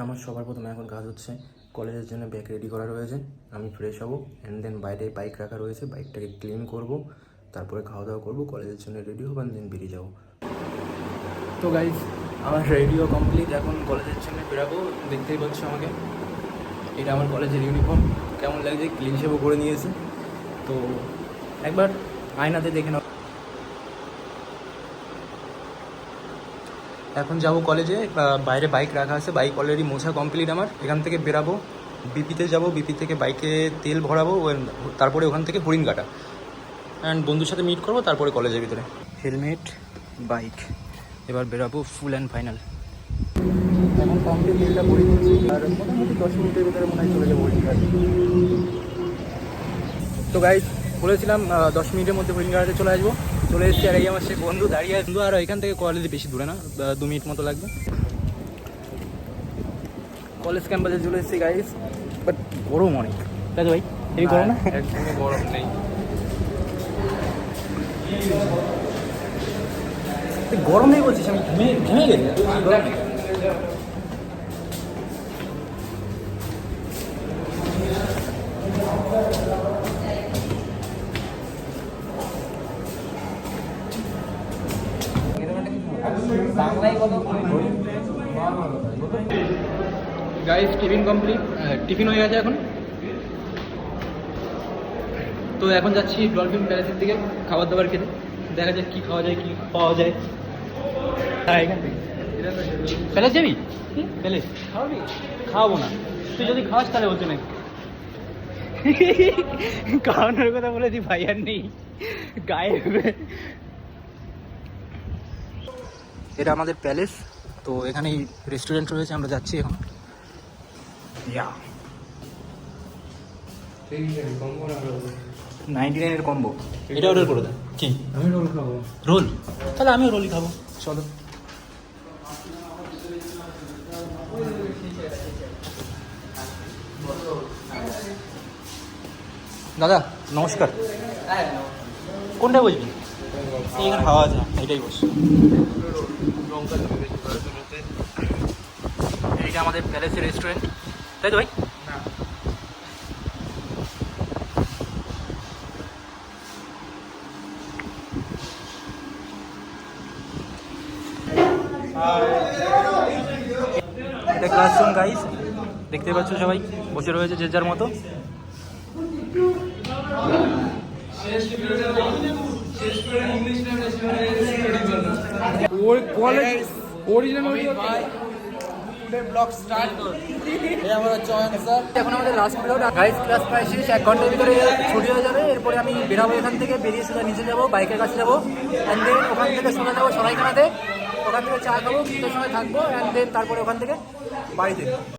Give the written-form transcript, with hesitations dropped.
আমার সবার প্রথমে এখন কাজ হচ্ছে কলেজের জন্য ব্যাগ রেডি করা রয়েছে। আমি ফ্রেশ হব অ্যান্ড দেন বাইরে বাইক রাখা রয়েছে, বাইকটাকে ক্লিন করব, তারপরে খাওয়া দাওয়া করবো, কলেজের জন্য রেডি হবো অ্যান্ড দেন বেরিয়ে যাবো। তো গাইজ আমার রেডিও কমপ্লিট, এখন কলেজের জন্য বেরাবো। দেখতেই পাচ্ছ আমাকে, এটা আমার কলেজের ইউনিফর্ম। কেমন লাগছে, ক্লিন শেভও করে নিয়েছে। তো একবার আয়নাতে দেখে নাও। এখন যাব কলেজে, বাইরে বাইক রাখা আছে, বাইক অলরেডি মোছা কমপ্লিট আমার। এখান থেকে বেরাবো, বিপিতে যাব, বিপি থেকে বাইকে তেল ভরাবো, তারপরে ওখান থেকে হরিণঘাটা অ্যান্ড বন্ধুর সাথে মিট করবো, তারপরে কলেজের ভিতরে হেলমেট বাইক। এবার বেরাবো ফুল অ্যান্ড ফাইনাল। এখন কমপ্লিট তেলটা ভরে নিয়েছি, আর মোটামুটি 10 মিনিটের ভিতরে মনে হয় চলে যাবো হরিণঘাট। তো গাইজ বলেছিলাম 10 মিনিটের মধ্যে হরিণঘাটে চলে আসবো। চলে এসেছি, আর এই আমার সে বন্ধু দাঁড়িয়ে আছে। আর এখান থেকে কলেজে বেশি দূরে না, 2 মিনিট মতো লাগবে। কলেজ ক্যাম্পাসে চলে এসেছি গাইজ, বাট গরম অনেক, তাই তো ভাই? এই গরম না? একদমই গরম নেই। গরম নেই বলছিস? আমি ঘেমে গেছি। গাইজ টিফিন কমপ্লিট, টিফিন হয়ে গেছে এখন। তো এখন যাচ্ছি ডলফিন প্যালেসের দিকে খাবার দাবার খেতে। দেখা যাক কী খাওয়া যায়, কী পাওয়া যায়। হ্যাঁ, এখান থেকে প্যালেস যাবি? প্যালেস খাওয়াবি? খাওয়াবো না, তুই যদি খাওয়াস তাহলে হচ্ছে নাকি। খাওয়ানোর কথা বলেছি ভাই, আর নেই গায়ে। এটা আমাদের প্যালেস, তো এখানেই রেস্টুরেন্ট রয়েছে, আমরা যাচ্ছি এখন। ইয়া 99-এর কম্বো, এটা অর্ডার করে দেয়। কি? আমি রোল খাবো। রোল? তাহলে আমিও রোলই খাবো, চলো। দাদা নমস্কার, কোনটা বসবি? এখানে হাওয়া আছে, এটাই বস। এইটা আমাদের প্যালেসের রেস্টুরেন্ট, তাই তো ভাই? এটা ক্লাসরুম গাইস, দেখতে পাচ্ছ সবাই বসে রয়েছে যে যার মতো। ওর কলেজ অরিজিনাল এখন আমাদের লাস্ট পিরিয়ড গাইস, ক্লাস প্রায় শেষ, 1 ঘন্টার ভিতরে ছুটি হয়ে যাবে। এরপরে আমি বেরাবো এখান থেকে, বেরিয়ে সোজা নিচে যাবো, বাইকের কাছে যাবো, অ্যান্ড দেন ওখান থেকে সোজা যাবো সরাইখানাতে। ওখান থেকে চা খাবো, কিছুটা সময় থাকবো, অ্যান্ড দেন তারপরে ওখান থেকে বাড়িতে।